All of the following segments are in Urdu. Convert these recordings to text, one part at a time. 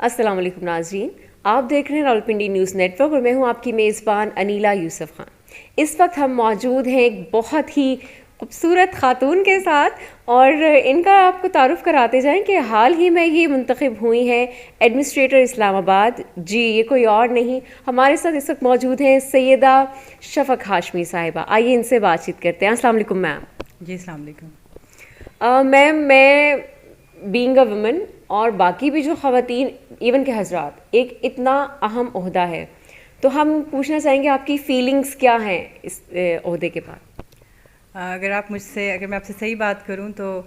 السلام علیکم ناظرین، آپ دیکھ رہے ہیں راولپنڈی نیوز نیٹ ورک اور میں ہوں آپ کی میزبان انیلا یوسف خان۔ اس وقت ہم موجود ہیں ایک بہت ہی خوبصورت خاتون کے ساتھ، اور ان کا آپ کو تعارف کراتے جائیں کہ حال ہی میں یہ منتخب ہوئی ہیں ایڈمنسٹریٹر اسلام آباد۔ جی یہ کوئی اور نہیں، ہمارے ساتھ اس وقت موجود ہیں سیدہ شفق ہاشمی صاحبہ۔ آئیے ان سے بات چیت کرتے ہیں۔ السلام علیکم میم۔ جی السلام علیکم میم، میں بینگ اے وومن اور باقی بھی جو خواتین ایون کے حضرات، ایک اتنا اہم عہدہ ہے، تو ہم پوچھنا چاہیں گے آپ کی فیلنگس کیا ہیں اس عہدے کے بعد؟ اگر میں آپ سے صحیح بات کروں تو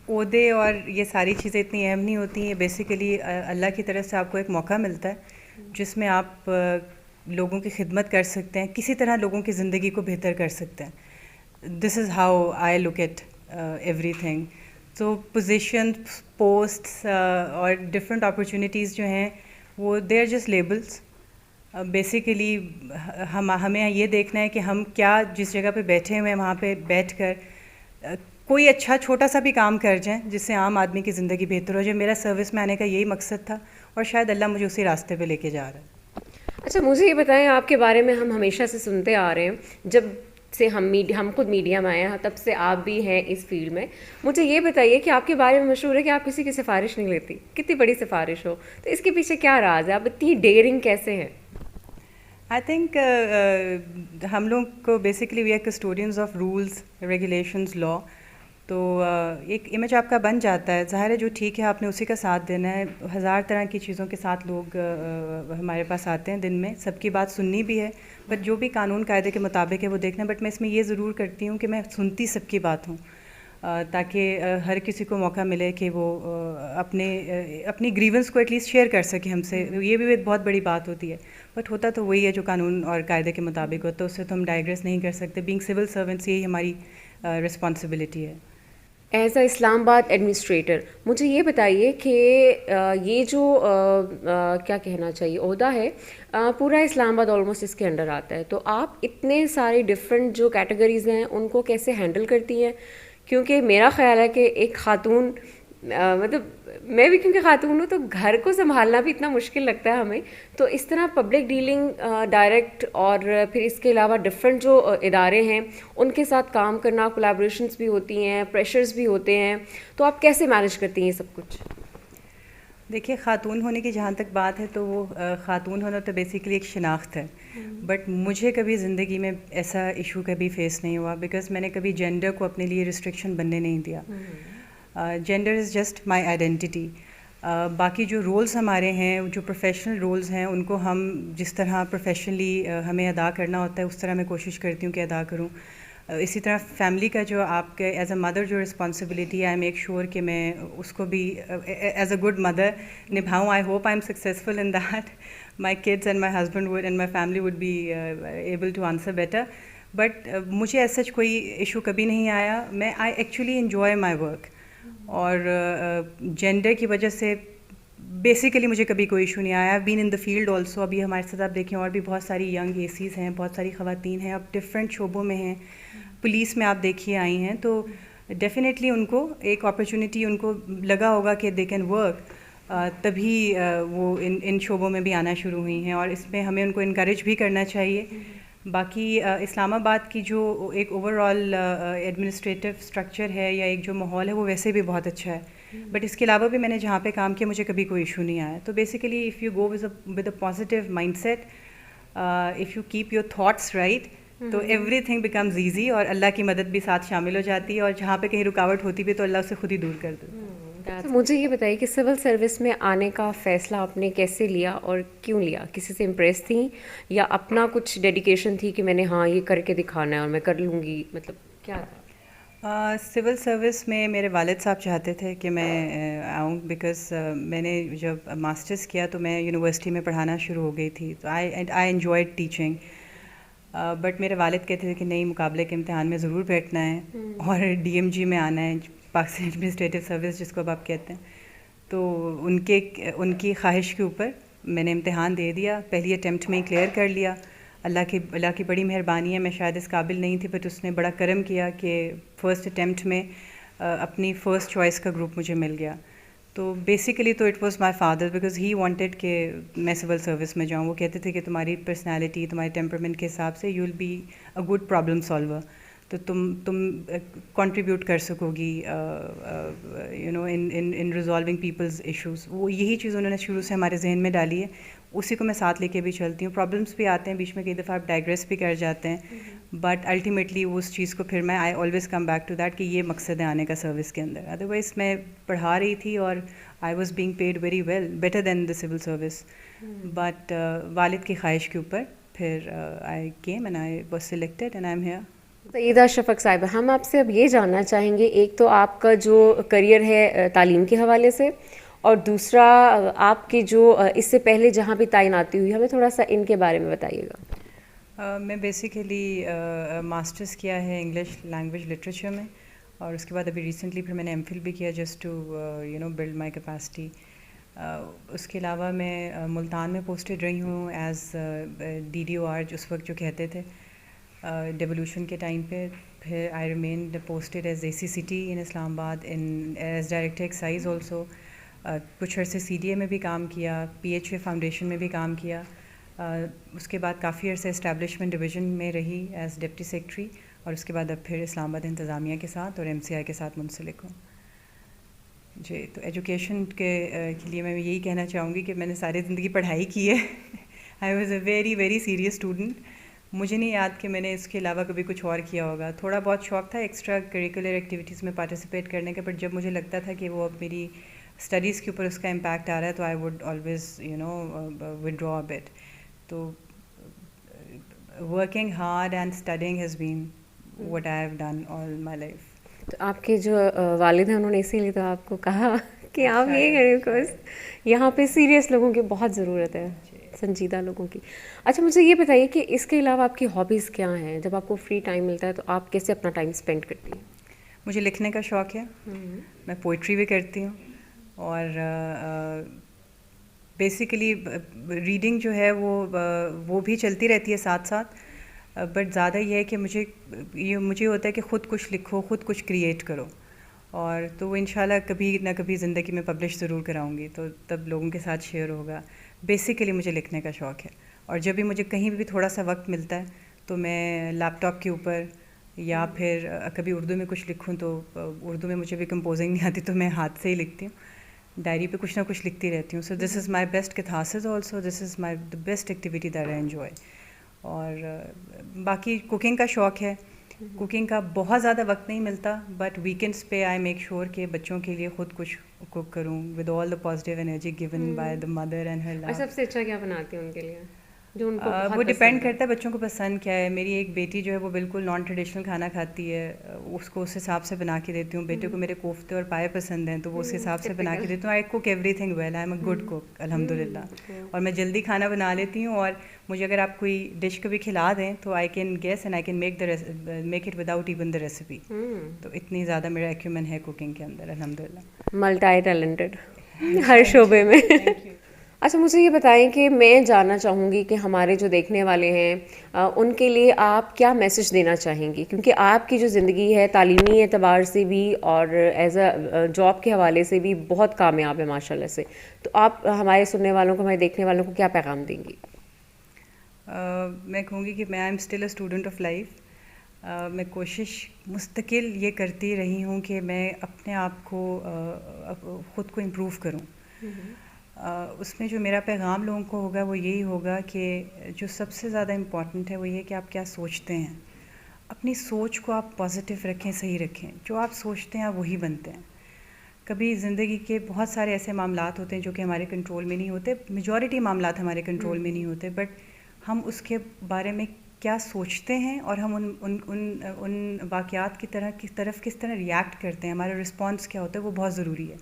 عہدے اور یہ ساری چیزیں اتنی اہم نہیں ہوتی ہیں۔ بیسیکلی اللہ کی طرف سے آپ کو ایک موقع ملتا ہے جس میں آپ لوگوں کی خدمت کر سکتے ہیں، کسی طرح لوگوں کی زندگی کو بہتر کر سکتے ہیں۔ This is how I look at everything. تو پوزیشنس، پوسٹس اور ڈفرینٹ اپرچونیٹیز جو ہیں وہ they are just labels. Basically ہمیں یہ دیکھنا ہے کہ ہم کیا جس جگہ پہ بیٹھے ہوئے ہیں وہاں پہ بیٹھ کر کوئی اچھا چھوٹا سا بھی کام کر جائیں جس سے عام آدمی کی زندگی بہتر ہو جائے۔ میرا سروس میں آنے کا یہی مقصد تھا اور شاید اللہ مجھے اسی راستے پہ لے کے جا رہا ہے۔ اچھا، مجھے یہ بتائیں، آپ کے بارے میں ہم ہمیشہ سے سنتے آ رہے ہیں، جب سے ہم خود میڈیا میں آئے ہیں تب سے آپ بھی ہیں اس فیلڈ میں۔ مجھے یہ بتائیے کہ آپ کے بارے میں مشہور ہے کہ آپ کسی کی سفارش نہیں لیتی، کتنی بڑی سفارش ہو، تو اس کے پیچھے کیا راز ہے؟ آپ اتنی ڈیئرنگ کیسے ہیں؟ آئی تھنک ہم لوگ کو basically we are custodians of rules, regulations, law. تو ایک امیج آپ کا بن جاتا ہے، ظاہر ہے جو ٹھیک ہے آپ نے اسی کا ساتھ دینا ہے۔ ہزار طرح کی چیزوں کے ساتھ لوگ ہمارے پاس آتے ہیں دن میں، سب کی بات سننی بھی ہے، بٹ جو بھی قانون قاعدے کے مطابق ہے وہ دیکھنا ہے۔ بٹ میں اس میں یہ ضرور کرتی ہوں کہ میں سنتی سب کی بات ہوں، تاکہ ہر کسی کو موقع ملے کہ وہ اپنی گریونس کو ایٹ لیسٹ شیئر کر سکے ہم سے۔ یہ بھی ایک بہت بڑی بات ہوتی ہے، بٹ ہوتا تو وہی ہے جو قانون اور قاعدے کے مطابق ہوتا ہے، اس سے تو ہم ڈائیگریس نہیں کر سکتے۔ بینگ سول سرونٹس یہی ہماری رسپانسبلٹی ہے۔ ایز اے اسلام آباد ایڈمنسٹریٹر، مجھے یہ بتائیے کہ یہ جو کیا کہنا چاہیے عہدہ ہے، پورا اسلام آباد آلموسٹ اس کے انڈر آتا ہے، تو آپ اتنے سارے ڈفرینٹ جو کیٹیگریز ہیں ان کو کیسے ہینڈل کرتی ہیں؟ کیونکہ میرا خیال ہے کہ ایک خاتون، مطلب میں بھی کیونکہ خاتون ہوں، تو گھر کو سنبھالنا بھی اتنا مشکل لگتا ہے ہمیں، تو اس طرح پبلک ڈیلنگ ڈائریکٹ، اور پھر اس کے علاوہ ڈفرینٹ جو ادارے ہیں ان کے ساتھ کام کرنا، کولیبریشنس بھی ہوتی ہیں، پریشرز بھی ہوتے ہیں، تو آپ کیسے مینیج کرتی ہیں یہ سب کچھ؟ دیکھیے، خاتون ہونے کی جہاں تک بات ہے تو وہ خاتون ہونا تو بیسیکلی ایک شناخت ہے، بٹ مجھے کبھی زندگی میں ایسا ایشو کبھی فیس نہیں ہوا، بیکاز میں نے کبھی جینڈر کو اپنے لیے ریسٹرکشن بننے نہیں دیا۔ Gender is just my identity. باقی جو رولز ہمارے ہیں، جو پروفیشنل رولز ہیں، ان کو ہم جس طرح پروفیشنلی ہمیں ادا کرنا ہوتا ہے اس طرح میں کوشش کرتی ہوں کہ ادا کروں۔ اسی طرح فیملی کا جو آپ کے ایز اے مدر جو رسپانسبلٹی ہے، آئی میک شیور کہ میں اس کو بھی ایز اے گڈ مدر نبھاؤں۔ I hope I am successful in that. My kids and my husband would and my family would be able to answer better. But مجھے ایز سچ کوئی ایشو کبھی نہیں آیا۔ میں I actually enjoy my work, اور جینڈر کی وجہ سے بیسیکلی مجھے کبھی کوئی ایشو نہیں آیا۔ بین ان دا فیلڈ آلسو، ابھی ہمارے ساتھ آپ دیکھیں اور بھی بہت ساری ینگ اے سیز ہیں، بہت ساری خواتین ہیں، اب ڈفرینٹ شعبوں میں ہیں، پولیس میں آپ دیکھیے آئی ہیں، تو ڈیفینیٹلی ان کو ایک اپرچونیٹی ان کو لگا ہوگا کہ دے کین ورک، تبھی وہ ان شعبوں میں بھی آنا شروع ہوئی ہیں، اور اس میں ہمیں ان کو انکریج بھی کرنا چاہیے۔ باقی اسلام آباد کی جو ایک اوور آل ایڈمنسٹریٹو اسٹرکچر ہے یا ایک جو ماحول ہے وہ ویسے بھی بہت اچھا ہے، بٹ اس کے علاوہ بھی میں نے جہاں پہ کام کیا مجھے کبھی کوئی ایشو نہیں آیا۔ تو basically if you go with a positive mindset, if you keep your thoughts right, تو ایوری تھنگ بیکمز ایزی، اور اللہ کی مدد بھی ساتھ شامل ہو جاتی ہے، اور جہاں پہ کہیں رکاوٹ ہوتی بھی تو اللہ اسے خود ہی دور کر دیتا ہے۔ مجھے یہ بتائیے کہ سول سروس میں آنے کا فیصلہ آپ نے کیسے لیا اور کیوں لیا؟ کسی سے امپریس تھیں یا اپنا کچھ ڈیڈیکیشن تھی کہ میں نے ہاں یہ کر کے دکھانا ہے اور میں کر لوں گی، مطلب کیا تھا؟ سول سروس میں میرے والد صاحب چاہتے تھے کہ میں آؤں، بیکاز میں نے جب ماسٹرز کیا تو میں یونیورسٹی میں پڑھانا شروع ہو گئی تھی، تو آئی انجوائڈ ٹیچنگ، بٹ میرے والد کہتے تھے کہ نہیں، مقابلے کے امتحان میں ضرور بیٹھنا ہے اور ڈی ایم جی میں آنا ہے، پاکستان ایڈمنسٹریٹو سروس جس کو اب آپ کہتے ہیں۔ تو ان کی خواہش کے اوپر میں نے امتحان دے دیا، پہلی اٹیمپٹ میں ہی کلیئر کر لیا۔ اللہ کی بڑی مہربانی ہے، میں شاید اس قابل نہیں تھی، بٹ اس نے بڑا کرم کیا کہ فرسٹ اٹیمپٹ میں اپنی فرسٹ چوائس کا گروپ مجھے مل گیا۔ تو بیسیکلی تو it was my father because he wanted کہ میں سول سروس میں جاؤں. وہ کہتے تھے کہ تمہاری پرسنالٹی تمہارے ٹیمپرمنٹ کے حساب سے you will be a good problem solver, تو تم کنٹریبیوٹ کر سکو گی you know in resolving peoples issues. وہ یہی چیز انہوں نے شروع سے ہمارے ذہن میں ڈالی ہے, اسی کو میں ساتھ لے کے بھی چلتی ہوں. پرابلمس بھی آتے ہیں بیچ میں, کئی دفعہ آپ ڈائگریس بھی کر جاتے ہیں, بٹ الٹیمیٹلی اس چیز کو پھر میں I always come back to that کہ یہ مقصد ہے آنے کا سروس کے اندر. ادروائز میں پڑھا رہی تھی اور I was being paid very well, better than the civil service, but والد کی خواہش کے اوپر پھر I came and I was selected and I am here. Syeda Shafaq صاحبہ, ہم آپ سے اب یہ جاننا چاہیں گے, ایک تو آپ کا جو کریئر ہے تعلیم کے حوالے سے, اور دوسرا آپ کی جو اس سے پہلے جہاں بھی تعیناتی ہوئی, ہمیں تھوڑا سا ان کے بارے میں بتائیے گا. میں بیسیکلی ماسٹرس کیا ہے انگلش لینگویج لٹریچر میں, اور اس کے بعد ابھی ریسنٹلی پھر میں نے ایم فل بھی کیا just to you know build my capacity. اس کے علاوہ میں ملتان میں پوسٹڈ رہی ہوں ایز DDOR اس وقت جو کہتے تھے ڈیولیوشن کے ٹائم پہ. پھر آئی ریمینڈ پوسٹڈ ایز ACCT ان اسلام آباد ایز ڈائریکٹر ایکسائز آلسو. کچھ عرصے CDA میں بھی کام کیا, PHA فاؤنڈیشن میں بھی کام کیا. اس کے بعد کافی عرصے اسٹیبلشمنٹ ڈویژن میں رہی ایز ڈپٹی سیکٹری, اور اس کے بعد اب پھر اسلام آباد انتظامیہ کے ساتھ اور MCI کے ساتھ منسلک ہوں. جی, تو ایجوکیشن کے لیے میں یہی کہنا چاہوں گی کہ میں نے ساری زندگی پڑھائی کی ہے. I was a very very serious student. مجھے نہیں یاد کہ میں نے اس کے علاوہ کبھی کچھ اور کیا ہوگا. تھوڑا بہت شوق تھا ایکسٹرا کریکولر ایکٹیویٹیز میں پارٹیسپیٹ کرنے کا, بٹ جب مجھے لگتا تھا کہ وہ اب میری اسٹڈیز کے اوپر اس کا امپیکٹ آ رہا ہے تو I would always you know withdraw a bit. تو working hard and studying has been what I have done all my life. تو آپ کے جو والد ہیں انہوں نے اسی لیے تو آپ کو کہا کہ آپ یہ کریں, بکاز یہاں پہ سیریس لوگوں کی بہت ضرورت ہے, سنجیدہ لوگوں کی. اچھا, مجھے یہ بتائیے کہ اس کے علاوہ آپ کی ہابیز کیا ہیں؟ جب آپ کو فری ٹائم ملتا ہے تو آپ کیسے اپنا ٹائم اسپینڈ کرتی ہیں؟ مجھے لکھنے کا شوق ہے, میں پوئٹری بھی کرتی ہوں, اور بیسیکلی ریڈنگ جو ہے وہ بھی چلتی رہتی ہے ساتھ ساتھ, بٹ زیادہ یہ ہے کہ مجھے ہوتا ہے کہ خود کچھ لکھو, خود کچھ کریٹ کرو, اور تو وہ انشاءاللہ کبھی نہ کبھی زندگی میں پبلش ضرور کراؤں گی, تو تب لوگوں کے ساتھ شیئر ہوگا. بیسیکلی مجھے لکھنے کا شوق ہے, اور جب بھی مجھے کہیں بھی تھوڑا سا وقت ملتا ہے تو میں لیپ ٹاپ کے اوپر یا پھر کبھی اردو میں کچھ لکھوں, تو اردو میں مجھے بھی کمپوزنگ نہیں آتی تو میں ہاتھ سے ہی لکھتی ہوں, ڈائری پہ کچھ نہ کچھ لکھتی رہتی ہوں. So this is my best catharsis also, this is my the best activity that I enjoy. اور باقی کوکنگ کا شوق ہے. کوکنگ کا بہت زیادہ وقت نہیں ملتا, بٹ ویکینڈس پہ آئی میک شیور کہ بچوں کے لیے خود کچھ کوک کروں with all the positive energy given by the mother and her love. اور سب سے اچھا کیا بناتی ہیں ان کے لیے جو ان کو وہ ڈپینڈ کرتا ہے بچوں کو پسند کیا ہے. میری ایک بیٹی جو ہے وہ بالکل نان ٹریڈیشنل کھانا کھاتی ہے, اس کو اس حساب سے بنا کے دیتی ہوں. بیٹے کو میرے کوفتے اور پائے پسند ہیں تو وہ اس حساب سے بنا کے دیتی ہوں. I cook everything well, I am a good cook الحمد للہ, اور میں جلدی کھانا بنا لیتی ہوں. اور مجھے اگر آپ کوئی ڈش کبھی کھلا دیں تو I can guess and I can make it without even the recipe. تو اتنی زیادہ میرا ایکیومن ہے کوکنگ کے اندر الحمد للہ. ملٹی ٹیلنٹڈ ہر شعبے میں. اچھا, مجھے یہ بتائیں کہ میں جاننا چاہوں گی کہ ہمارے جو دیکھنے والے ہیں ان کے لیے آپ کیا میسج دینا چاہیں گی, کیونکہ آپ کی جو زندگی ہے تعلیمی اعتبار سے بھی اور ایز اے جاب کے حوالے سے بھی بہت کامیاب ہے ماشاء اللہ سے, تو آپ ہمارے سننے والوں کو, ہمارے دیکھنے والوں کو کیا پیغام دیں گی؟ میں کہوں گی کہ میں am still a student of life. میں کوشش مستقل یہ کرتی رہی ہوں کہ میں اپنے آپ کو خود کو امپروو کروں. اس میں جو میرا پیغام لوگوں کو ہوگا وہ یہی ہوگا کہ جو سب سے زیادہ امپورٹنٹ ہے وہ یہ کہ آپ کیا سوچتے ہیں. اپنی سوچ کو آپ پازیٹیو رکھیں, صحیح رکھیں. جو آپ سوچتے ہیں وہی بنتے ہیں. کبھی زندگی کے بہت سارے ایسے معاملات ہوتے ہیں جو کہ ہمارے کنٹرول میں نہیں ہوتے, میجورٹی معاملات ہمارے کنٹرول میں نہیں ہوتے, بٹ ہم اس کے بارے میں کیا سوچتے ہیں اور ہم ان واقعات کی طرف کس طرح ریئیکٹ کرتے ہیں, ہمارا رسپانس کیا ہوتا ہے, وہ بہت ضروری ہے.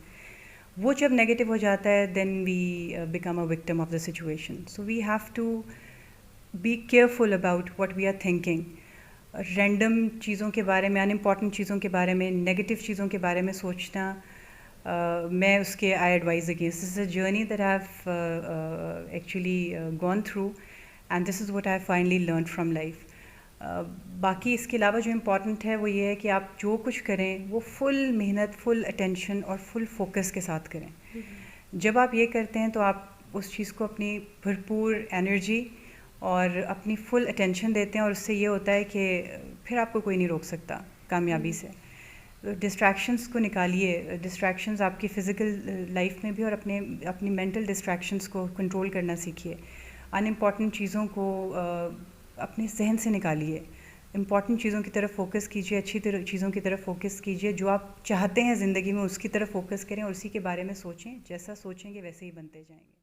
وہ جب نیگیٹو ہو جاتا ہے then we become a victim of the situation. So we have to be careful about what we are thinking. Random چیزوں کے بارے میں, ان امپورٹنٹ چیزوں کے بارے میں, نیگیٹو چیزوں کے بارے میں سوچنا, میں اس کے I advise against. This is a journey that I have actually gone through, and this is what I finally learn from life. باقی اس کے علاوہ جو امپورٹنٹ ہے وہ یہ ہے کہ آپ جو کچھ کریں وہ فل محنت، فل اٹینشن اور فل فوکس کے ساتھ کریں. جب آپ یہ کرتے ہیں تو آپ اس چیز کو اپنی بھرپور انرجی اور اپنی فل اٹینشن دیتے ہیں، اور اس سے یہ ہوتا ہے کہ پھر آپ کو کوئی نہیں روک سکتا کامیابی سے. ڈسٹریکشنس کو نکالیے، ڈسٹریکشنز آپ کی فزیکل لائف میں بھی، اور اپنی مینٹل ڈسٹریکشنس کو کنٹرول کرنا سیکھیے. ان امپورٹنٹ چیزوں کو اپنے ذہن سے نکالیے، امپورٹنٹ چیزوں کی طرف فوکس کیجیے، اچھی چیزوں کی طرف فوکس کیجیے. جو آپ چاہتے ہیں زندگی میں اس کی طرف فوکس کریں اور اسی کے بارے میں سوچیں. جیسا سوچیں گے ویسے ہی بنتے جائیں گے.